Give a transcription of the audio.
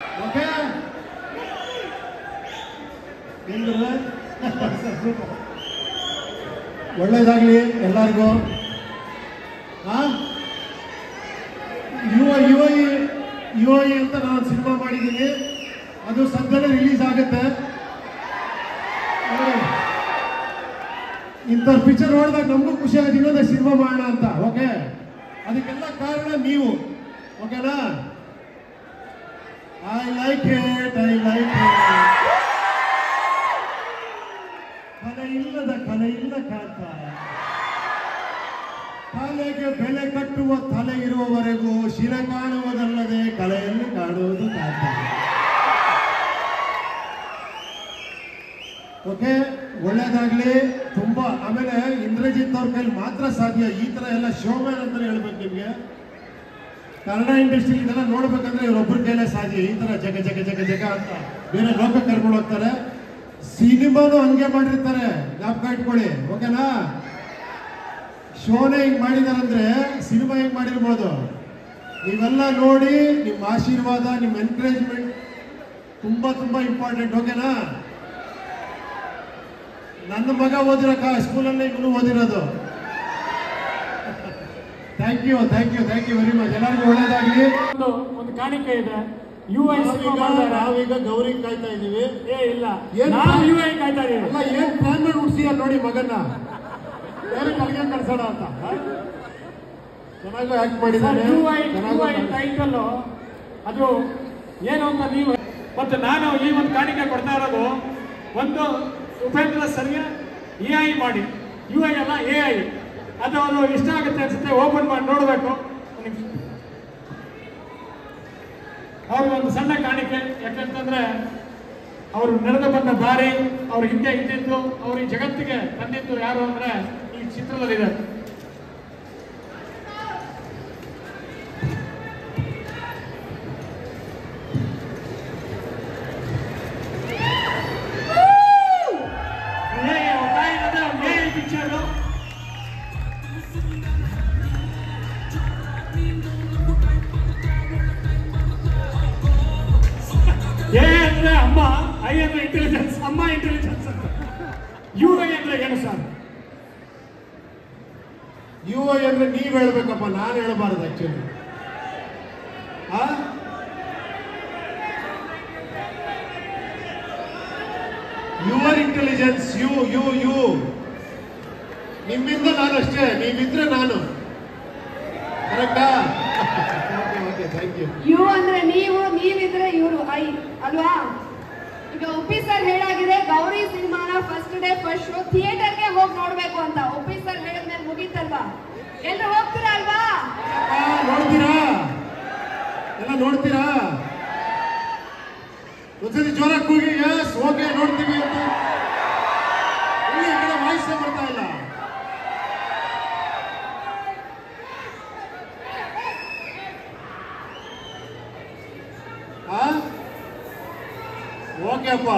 Okay ಒಳ್ಳೇದಾಗ್ಲಿ ಎಲ್ಲರಿಗೂ. ಯುವ ಅಂತ ನಾನು ಸಿನಿಮಾ ಮಾಡಿದ್ದೀನಿ, ಅದು ಸದ್ಯದಲ್ಲೇ ರಿಲೀಸ್ ಆಗುತ್ತೆ. ಇಂಥ ಪಿಕ್ಚರ್ ನೋಡಿದಾಗ ನಮಗೂ ಖುಷಿ ಆಗುತ್ತೆ, ಇನ್ನೊಂದು ಸಿನಿಮಾ ಮಾಡೋಣ ಅಂತ. ಓಕೆ, ಅದಕ್ಕೆಲ್ಲ ಕಾರಣ ನೀವು. ಓಕೆನಾ? I like it. ಕಲೆ ಇಲ್ಲ ಕಾಂತ, ಕಲೆಗೆ ಬೆಲೆ ಕಟ್ಟುವ ತಲೆ ಇರುವವರೆಗೂ ಶಿಲೆ ಕಾಣುವುದಲ್ಲದೆ ಕಲೆಯಲ್ಲಿ ಕಾಣುವುದು ಕಾಂತ. ಓಕೆ, ಒಳ್ಳೇದಾಗ್ಲಿ ತುಂಬಾ. ಆಮೇಲೆ ಇಂದ್ರಜಿತ್ ಅವ್ರ ಕೈಲಿ ಮಾತ್ರ ಸಾಧ್ಯ ಈ ತರ ಎಲ್ಲ ಶೋಮ್ಯಾನ್ ಅಂತ ಹೇಳ್ಬೇಕು ನಿಮ್ಗೆ. ಕನ್ನಡ ಇಂಡಸ್ಟ್ರಿ ಇದೆಲ್ಲ ನೋಡ್ಬೇಕಂದ್ರೆ ಇವ್ರೊಬ್ಬರ ಕೈಲೇ ಸಾಧ್ಯ. ಈ ತರ ಜಗ ಜಗ ಜಗ ಜಗ ಅಂತ ಬೇರೆ ಲೋಕ ಕರ್ಕೊಂಡು ಹೋಗ್ತಾರೆ. ಸಿನಿಮಾನು ಹಂಗೆ ಮಾಡಿರ್ತಾರೆ, ಜ್ಞಾಪಕ ಇಟ್ಕೊಳ್ಳಿ. ಓಕೆನಾ? ಶೋನೇ ಹಿಂಗ್ ಮಾಡಿದಾರಂದ್ರೆ ಸಿನಿಮಾ ಹೆಂಗ್ ಮಾಡಿರ್ಬೋದು. ನೀವೆಲ್ಲ ನೋಡಿ, ನಿಮ್ಮ ಆಶೀರ್ವಾದ, ನಿಮ್ಮ ಎನ್ಕರೇಜ್ಮೆಂಟ್ ತುಂಬಾ ತುಂಬಾ ಇಂಪಾರ್ಟೆಂಟ್. ಓಕೆನಾ? ನನ್ನ ಮಗ ಓದಿರೋ ಸ್ಕೂಲಲ್ಲೇ ಇವನು ಓದಿರೋದು. Thank you very much. ಎಲ್ಲರಿಗೂ ಒಳ್ಳೇದಾಗ್ಲಿ. ಒಂದು ಕಾಣಿಕೆ ಇದೆ. ನಾವೀಗ ಗೌರಿ ಕಾಯ್ತಾ ಇದೀವಿ. ಇಲ್ಲ, ಯುಐ ಕಾಯ್ತಾ ಇದೀವಿ. ಅಲ್ಲ, ಏನ್ ಪ್ಲಾನ್ ಮಾಡಿ ಉಡ್ಸಿಯ ನೋಡಿ ಮಗನ್ನ, ಬೇರೆ ಕಲ್ಗೆ ಕಳ್ಸೋಣ ಅಂತ. ಚೆನ್ನಾಗಿ ಆಕ್ಟ್ ಮಾಡಿದ್ದಾನೆ. ಟೈಟಲ್ ಅದು ಏನು ಅಂತ ನೀವು. ಮತ್ತು ನಾನು ಈ ಒಂದು ಕಾಣಿಕೆ ಕೊಡ್ತಾ ಇರೋದು, ಒಂದು ಉಪೇಂದ್ರ ಸರ್ಗೆ ಎಐ ಮಾಡಿ, ಯುಐ ಅಲ್ಲ ಎಐ. ಅದು ಅವರು ಇಷ್ಟ ಆಗುತ್ತೆ ಅನ್ಸುತ್ತೆ, ಓಪನ್ ಮಾಡಿ ನೋಡಬೇಕು. ಅವ್ರಿಗೊಂದು ಸಣ್ಣ ಕಾಣಿಕೆ. ಯಾಕಂತಂದ್ರೆ ಅವರು ನಡೆದು ಬಂದ ದಾರಿ, ಅವ್ರ ಹಿಂದೆ ಇದ್ದಿದ್ದು, ಅವ್ರ ಈ ಜಗತ್ತಿಗೆ ತಂದಿದ್ದು ಯಾರು ಅಂದ್ರೆ ಈ ಚಿತ್ರದಲ್ಲಿದೆ. ಎ ಅಂದ್ರೆ ಅಮ್ಮ, ಐ ಅಂದ್ರೆ ಇಂಟೆಲಿಜೆನ್ಸ್, ಅಮ್ಮ ಇಂಟೆಲಿಜೆನ್ಸ್ ಅಂತ. ಯುಐ ಅಂದ್ರೆ ಏನು ಸರ್? ಯುಐ ಅಂದ್ರೆ ನೀವ್ ಹೇಳ್ಬೇಕಪ್ಪ, ನಾನು ಹೇಳಬಾರದು ಆಕ್ಚುಲಿ. ಯುವರ್ ಇಂಟೆಲಿಜೆನ್ಸ್, ಯು ನಿಮ್ಮಿಂದ ನಾನು ಅಷ್ಟೇ, ನೀವಿದ್ರೆ ನಾನು. ಕರೆಕ್ಟಾ? ಯು ಅಂದ್ರೆ ನೀವು, ನೀವಿದ್ರೆ ಇವರು ಐ ಅಲ್ವಾ? ಈಗ ಉಪ್ಪಿ ಸರ್ ಹೇಳಾಗಿದೆ, ಗೌರಿ ಸಿನಿಮಾನ ಫಸ್ಟ್ ಡೇ ಫಸ್ಟ್ ಶೋ ಥಿಯೇಟರ್ಗೆ ಹೋಗಿ ನೋಡ್ಬೇಕು ಅಂತ. ಉಪ್ಪಿ ಸರ್ ಹೇಳಿದ್ಮೇಲೆ ಮುಗೀತಲ್ವಾ? ಎಲ್ಲರೂ ಹೋಗ್ತೀರಾ ಅಲ್ವಾ? ನೋಡ್ತೀರಾ? ಎಲ್ಲ ನೋಡ್ತೀರಾ? ಒಂದ್ಸತಿ ಜೋರಾಗಿ ಕೂಗಿ ಎಸ್ ಓಕೆ ನೋಡ್ತೀವಿ ಅಂತ. ಈ ಕಡೆ ವಾಯ್ಸೇ ಬರ್ತಾ ಇಲ್ಲ. ಓಕೆ ಅಪ್ಪ.